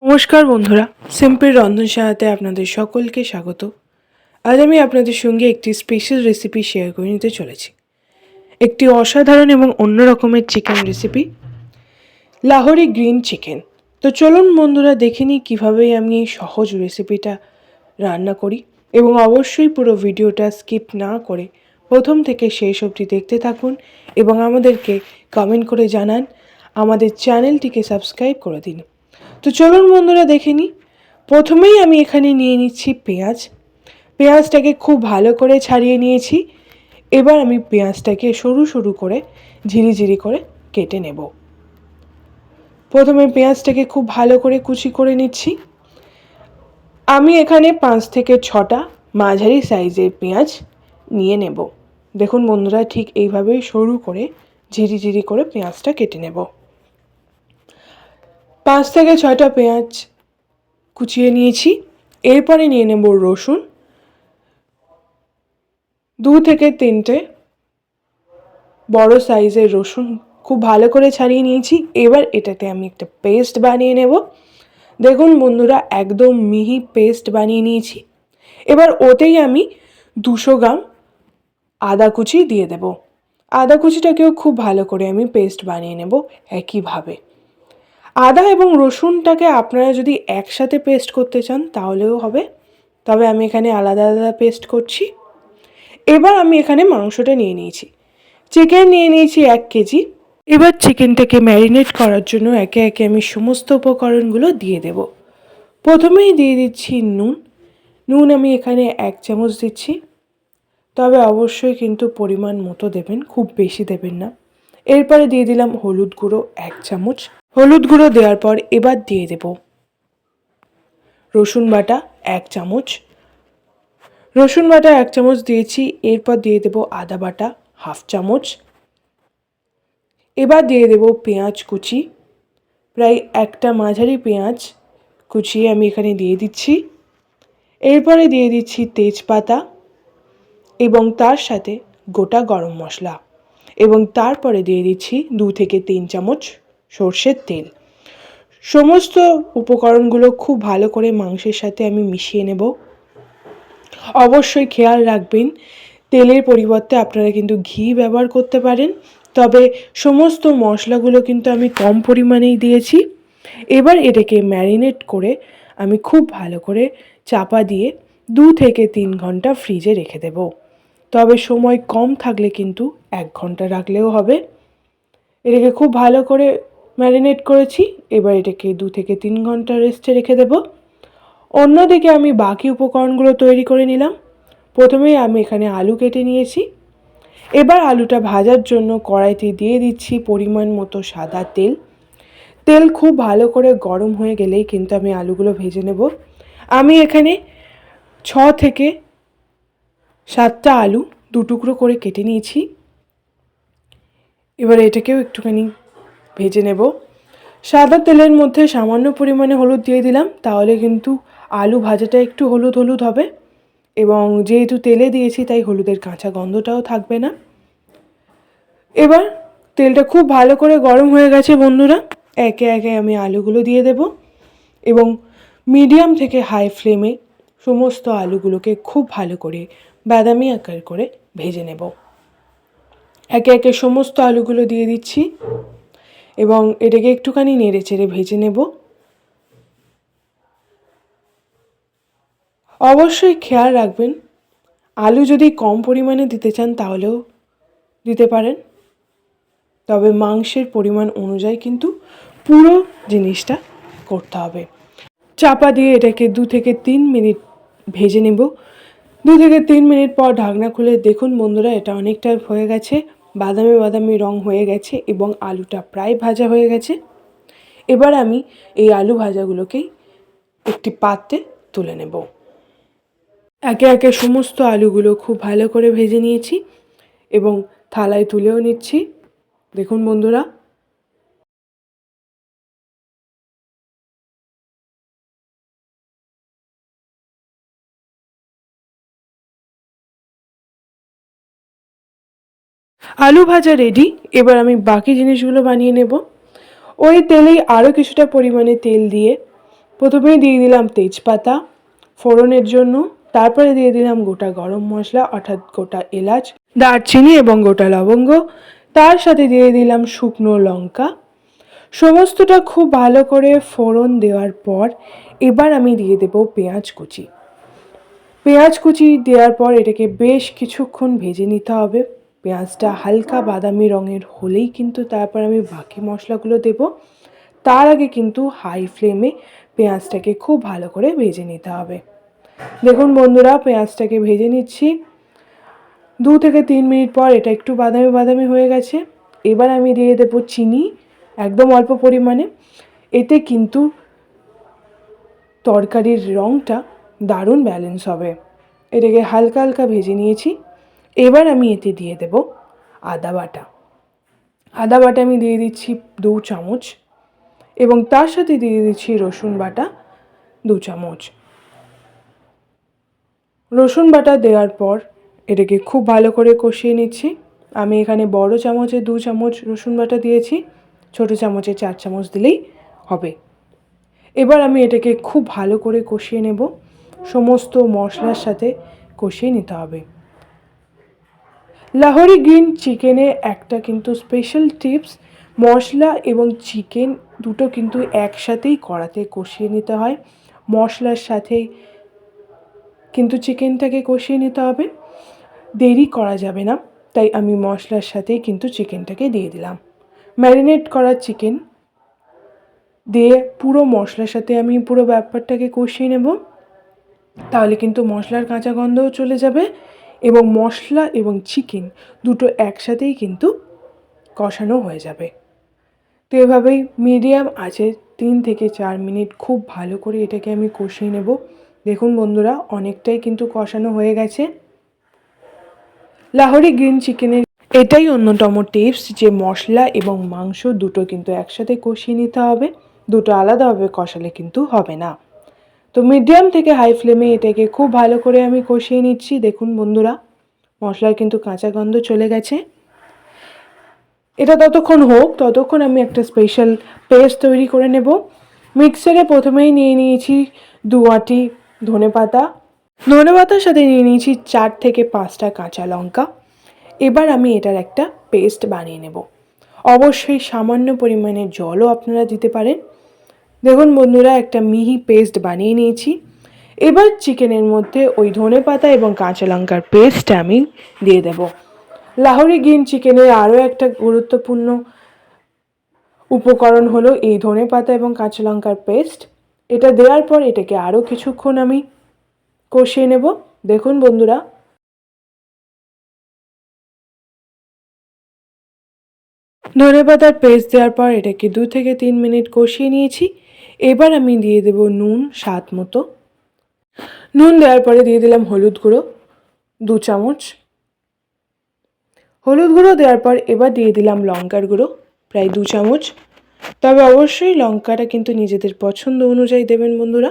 নমস্কার বন্ধুরা, সিম্পল রন্ধনশালাতে আপনাদের সকলকে স্বাগত। আজ আমি আপনাদের সঙ্গে একটি স্পেশাল রেসিপি শেয়ার করে নিতে চলেছি। একটি অসাধারণ এবং অন্য রকমের chicken recipe, Lahori green chicken. তো চলুন বন্ধুরা দেখে নিই কীভাবে আমি এই সহজ রেসিপিটা রান্না করি, এবং অবশ্যই পুরো ভিডিওটা স্কিপ না করে প্রথম থেকে শেষ অবধি দেখতে থাকুন এবং আমাদেরকে কমেন্ট করে জানান, আমাদের চ্যানেলটিকে সাবস্ক্রাইব করে দিন। তো চলুন বন্ধুরা দেখে নিই। প্রথমেই আমি এখানে নিয়ে নিচ্ছি পেঁয়াজটাকে খুব ভালো করে ছাড়িয়ে নিয়েছি। এবার আমি পেঁয়াজটাকে সরু সরু করে ঝিরিঝিরি করে কেটে নেব। প্রথমে পেঁয়াজটাকে খুব ভালো করে কুচি করে নিচ্ছি। আমি এখানে 5 থেকে 6টা মাঝারি সাইজের পেঁয়াজ নিয়ে নেব। দেখুন বন্ধুরা, ঠিক এইভাবেই সরু করে ঝিরিঝিরি করে পেঁয়াজটা কেটে নেব। 5 থেকে 6টা পেঁয়াজ কুচিয়ে নিয়েছি। এরপরে নিয়ে নেব রসুন, 2 থেকে 3টে বড় সাইজের রসুন খুব ভালো করে ছাড়িয়ে নিয়েছি। এবার এটাতে আমি একটা পেস্ট বানিয়ে নেব। দেখুন বন্ধুরা, একদম মিহি পেস্ট বানিয়ে নিয়েছি। এবার ওতেই আমি 200 গ্রাম আদা কুচি দিয়ে দেব। আদা কুচিটাকেও খুব ভালো করে আমি পেস্ট বানিয়ে নেব একইভাবে। আদা এবং রসুনটাকে আপনারা যদি একসাথে পেস্ট করতে চান তাহলেও হবে, তবে আমি এখানে আলাদা আলাদা পেস্ট করছি। এবার আমি এখানে মাংসটা নিয়ে নিয়েছি। চিকেন নিয়ে নিয়েছি 1 কেজি। এবার চিকেনটাকে ম্যারিনেট করার জন্য একে একে আমি সমস্ত উপকরণগুলো দিয়ে দেব। প্রথমেই দিয়ে দিচ্ছি নুন আমি এখানে 1 চামচ দিচ্ছি, তবে অবশ্যই কিন্তু পরিমাণ মতো দেবেন, খুব বেশি দেবেন না। এরপরে দিয়ে দিলাম হলুদ গুঁড়ো 1 চামচ। হলুদ গুঁড়ো দেওয়ার পর এবার দিয়ে দেব রসুন বাটা 1 চামচ। রসুন বাটা 1 চামচ দিয়েছি। এরপর দিয়ে দেব আদা বাটা 1/2 চামচ। এবার দিয়ে দেব পেঁয়াজ কুচি, প্রায় একটা মাঝারি পেঁয়াজ কুচিয়ে আমি এখানে দিয়ে দিচ্ছি। এরপরে দিয়ে দিচ্ছি তেজপাতা এবং তার সাথে গোটা গরম মশলা, এবং তারপরে দিয়ে দিচ্ছি 2 থেকে 3 চামচ সর্ষের তেল। সমস্ত উপকরণগুলো খুব ভালো করে মাংসের সাথে আমি মিশিয়ে নেব। অবশ্যই খেয়াল রাখবেন, তেলের পরিবর্তে আপনারা কিন্তু ঘি ব্যবহার করতে পারেন, তবে সমস্ত মশলাগুলো কিন্তু আমি কম পরিমাণেই দিয়েছি। এবার এটাকে ম্যারিনেট করে আমি খুব ভালো করে চাপা দিয়ে 2 থেকে 3 ঘন্টা ফ্রিজে রেখে দেব। তবে সময় কম থাকলে কিন্তু 1 ঘন্টা রাখলেও হবে। এটাকে খুব ভালো করে ম্যারিনেট করেছি। এবার এটাকে 2 থেকে 3 ঘন্টা রেস্টে রেখে দেব। অন্যদিকে আমি বাকি উপকরণগুলো তৈরি করে নিলাম। প্রথমেই আমি এখানে আলু কেটে নিয়েছি। এবার আলুটা ভাজার জন্য কড়াইতে দিয়ে দিচ্ছি পরিমাণ মতো সাদা তেল। তেল খুব ভালো করে গরম হয়ে গেলেই কিন্তু আমি আলুগুলো ভেজে নেব। আমি এখানে 6 থেকে 7টা আলু 2 টুকরো করে কেটে নিয়েছি। এবার এটাকেও একটুখানি ভেজে নেব। সাদা তেলের মধ্যে সামান্য পরিমাণে হলুদ দিয়ে দিলাম, তাহলে কিন্তু আলু ভাজাটা একটু হলুদ হলুদ হবে, এবং যেহেতু তেলে দিয়েছি তাই হলুদের কাঁচা গন্ধটাও থাকবে না। এবার তেলটা খুব ভালো করে গরম হয়ে গেছে বন্ধুরা। একে একে আমি আলুগুলো দিয়ে দেব এবং মিডিয়াম থেকে হাই ফ্লেমে সমস্ত আলুগুলোকে খুব ভালো করে বাদামি আকার করে ভেজে নেব। একে একে সমস্ত আলুগুলো দিয়ে দিচ্ছি এবং এটাকে একটুখানি নেড়ে চেড়ে ভেজে নেব। অবশ্যই খেয়াল রাখবেন, আলু যদি কম পরিমাণে দিতে চান তাহলেও দিতে পারেন, তবে মাংসের পরিমাণ অনুযায়ী কিন্তু পুরো জিনিসটা করতে হবে। চাপা দিয়ে এটাকে 2 থেকে 3 মিনিট ভেজে নেব। 2 থেকে 3 মিনিট পর ঢাকনা খুলে দেখুন বন্ধুরা, এটা অনেকটা হয়ে গেছে, বাদামি বাদামি রং হয়ে গেছে এবং আলুটা প্রায় ভাজা হয়ে গেছে। এবার আমি এই আলু ভাজাগুলোকেই একটি পাত্রে তুলে নেব। একে একে সমস্ত আলুগুলো খুব ভালো করে ভেজে নিয়েছি এবং থালায় তুলেও নিচ্ছি। দেখুন বন্ধুরা, আলু ভাজা রেডি। এবার আমি বাকি জিনিসগুলো বানিয়ে নেব। ওই তেলেই আরও কিছুটা পরিমাণে তেল দিয়ে প্রথমেই দিয়ে দিলাম তেজপাতা ফোড়নের জন্য, তারপরে দিয়ে দিলাম গোটা গরম মশলা অর্থাৎ গোটা এলাচ, দারচিনি এবং গোটা লবঙ্গ, তার সাথে দিয়ে দিলাম শুকনো লঙ্কা। সমস্তটা খুব ভালো করে ফোড়ন দেওয়ার পর এবার আমি দিয়ে দেব পেঁয়াজ কুচি। পেঁয়াজ কুচি দেওয়ার পর এটাকে বেশ কিছুক্ষণ ভেজে নিতে হবে। পেঁয়াজটা হালকা বাদামি রঙের হলেই কিন্তু তারপর আমি বাকি মশলাগুলো দেব। তার আগে কিন্তু হাই ফ্লেমে পেঁয়াজটাকে খুব ভালো করে ভেজে নিতে হবে। দেখুন বন্ধুরা, পেঁয়াজটাকে ভেজে নিচ্ছি। 2 থেকে 3 মিনিট পর এটা একটু বাদামি বাদামি হয়ে গেছে। এবার আমি দিয়ে দেব চিনি, একদম অল্প পরিমাণে। এতে কিন্তু তরকারির রঙটা দারুণ ব্যালেন্স হবে। এটাকে হালকা হালকা ভেজে নিয়েছি। এবার আমি এতে দিয়ে দেব আদা বাটা। আদা বাটা আমি দিয়ে দিচ্ছি 2 চামচ এবং তার সাথে দিয়ে দিচ্ছি রসুন বাটা 2 চামচ। রসুন বাটা দেওয়ার পর এটাকে খুব ভালো করে কষিয়ে নিচ্ছি। আমি এখানে বড় চামচে 2 চামচ রসুন বাটা দিয়েছি, ছোট চামচে 4 চামচ দিলেই হবে। এবার আমি এটাকে খুব ভালো করে কষিয়ে নেব। সমস্ত মশলার সাথে কষিয়ে নিতে হবে। লাহোরি গ্রিন চিকেনে একটা কিন্তু স্পেশাল টিপস, মশলা এবং চিকেন দুটো কিন্তু একসাথেই কড়াতে কষিয়ে নিতে হয়। মশলার সাথেই কিন্তু চিকেনটাকে কষিয়ে নিতে হবে, দেরি করা যাবে না। তাই আমি মশলার সাথেই কিন্তু চিকেনটাকে দিয়ে দিলাম। ম্যারিনেট করা চিকেন দিয়ে পুরো মশলার সাথে আমি পুরো ব্যাপারটাকে কষিয়ে নেব। তাহলে কিন্তু মশলার কাঁচা গন্ধও চলে যাবে এবং মশলা এবং চিকেন দুটো একসাথেই কিন্তু কষানো হয়ে যাবে। তো এভাবেই মিডিয়াম আঁচে 3 থেকে 4 মিনিট খুব ভালো করে এটাকে আমি কষিয়ে নেব। দেখুন বন্ধুরা, অনেকটাই কিন্তু কষানো হয়ে গেছে। লাহোরি গ্রিন চিকেনের এটাই অন্যতম টিপস যে মশলা এবং মাংস দুটো কিন্তু একসাথে কষিয়ে নিতে হবে, দুটো আলাদাভাবে কষালে কিন্তু হবে না। তো মিডিয়াম থেকে হাই ফ্লেমে এটাকে খুব ভালো করে আমি কষিয়ে নিচ্ছি। দেখুন বন্ধুরা, মশলার কিন্তু কাঁচা গন্ধ চলে গেছে। এটা ততক্ষণ হোক, ততক্ষণ আমি একটা স্পেশাল পেস্ট তৈরি করে নেব। মিক্সারে প্রথমেই নিয়ে নিয়েছি 2 আঁটি ধনেপাতা, ধনেপাতার সাথে নিয়ে নিয়েছি 4 থেকে 5টা কাঁচা লঙ্কা। এবার আমি এটার একটা পেস্ট বানিয়ে নেব। অবশ্যই সামান্য পরিমাণে জলও আপনারা দিতে পারেন। দেখুন বন্ধুরা, একটা মিহি পেস্ট বানিয়ে নিয়েছি। এবার চিকেনের মধ্যে ওই ধনেপাতা এবং কাঁচা লঙ্কার পেস্টটা আমি দিয়ে দেব। লাহোরি গ্রিন চিকেনের আরও একটা গুরুত্বপূর্ণ উপকরণ হলো এই ধনেপাতা এবং কাঁচা লঙ্কার পেস্ট। এটা দেওয়ার পর এটাকে আরও কিছুক্ষণ আমি কষিয়ে নেব। দেখুন বন্ধুরা, ধনেপাতার পেস্ট দেওয়ার পর এটাকে 2 থেকে 3 মিনিট কষিয়ে নিয়েছি। এবার আমি দিয়ে দেব নুন স্বাদ মতো। নুন দেওয়ার পরে দিয়ে দিলাম হলুদ গুঁড়ো 2 চামচ। হলুদ গুঁড়ো দেওয়ার পর এবার দিয়ে দিলাম লঙ্কার গুঁড়ো প্রায় 2 চামচ। তবে অবশ্যই লঙ্কাটা কিন্তু নিজেদের পছন্দ অনুযায়ী দেবেন বন্ধুরা।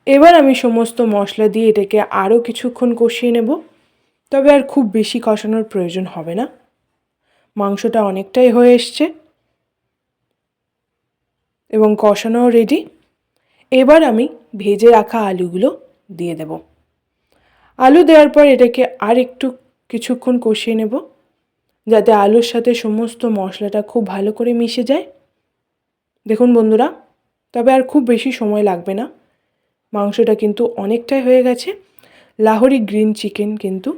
এবার আমি সমস্ত মশলা দিয়ে এটাকে আরও কিছুক্ষণ কষিয়ে নেব। তবে আর খুব বেশি কষানোর প্রয়োজন হবে না, মাংসটা অনেকটাই হয়ে এসছে এবং কষানোও রেডি। এবার আমি ভেজে রাখা আলুগুলো দিয়ে দেব। আলু দেওয়ার পর এটাকে আর একটু কিছুক্ষণ কষিয়ে নেব, যাতে আলুর সাথে সমস্ত মশলাটা খুব ভালো করে মিশে যায়। দেখুন বন্ধুরা, তবে আর খুব বেশি সময় লাগবে না, মাংসটা কিন্তু অনেকটাই হয়ে গেছে। লাহোরি গ্রিন চিকেন কিন্তু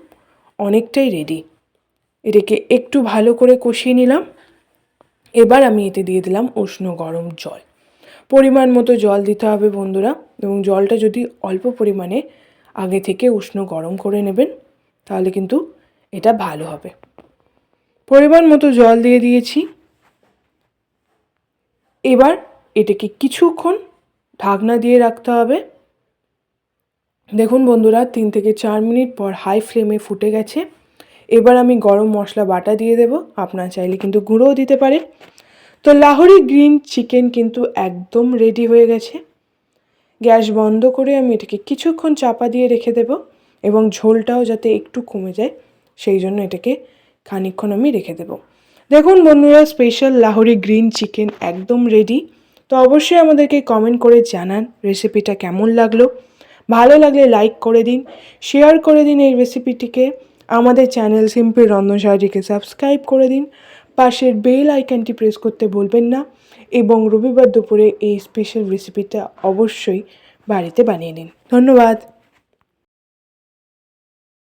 অনেকটাই রেডি। এটাকে একটু ভালো করে কষিয়ে নিলাম। এবার আমি এতে দিয়ে দিলাম উষ্ণ গরম জল। পরিমাণ মতো জল দিতে হবে বন্ধুরা, এবং জলটা যদি অল্প পরিমাণে আগে থেকে উষ্ণ গরম করে নেবেন তাহলে কিন্তু এটা ভালো হবে। পরিমাণ মতো জল দিয়ে দিয়েছি। এবার এটাকে কিছুক্ষণ ঢাকনা দিয়ে রাখতে হবে। দেখুন বন্ধুরা, 3 থেকে 4 মিনিট পর হাই ফ্লেমে ফুটে গেছে। এবার আমি গরম মশলা বাটা দিয়ে দেব, আপনারা চাইলে কিন্তু গুঁড়োও দিতে পারেন। তো লাহোরি গ্রিন চিকেন কিন্তু একদম রেডি হয়ে গেছে। গ্যাস বন্ধ করে আমি এটাকে কিছুক্ষণ চাপা দিয়ে রেখে দেব এবং ঝোলটাও যাতে একটু কমে যায় সেই জন্য এটাকে খানিকক্ষণ আমি রেখে দেব। দেখুন বন্ধুরা, স্পেশাল লাহোরি গ্রিন চিকেন একদম রেডি। তো অবশ্যই আমাদেরকে কমেন্ট করে জানান রেসিপিটা কেমন লাগলো। ভালো লাগলে লাইক করে দিন, শেয়ার করে দিন এই রেসিপিটিকে। আমাদের চ্যানেল সিম্পল রন্ধনশালাটিকে সাবস্ক্রাইব করে দিন, পাশের বেল আইকনটি প্রেস করতে ভুলবেন না এবং রবিবার দুপুরে এই স্পেশাল রেসিপিটা অবশ্যই বাড়িতে বানিয়ে নিন। ধন্যবাদ।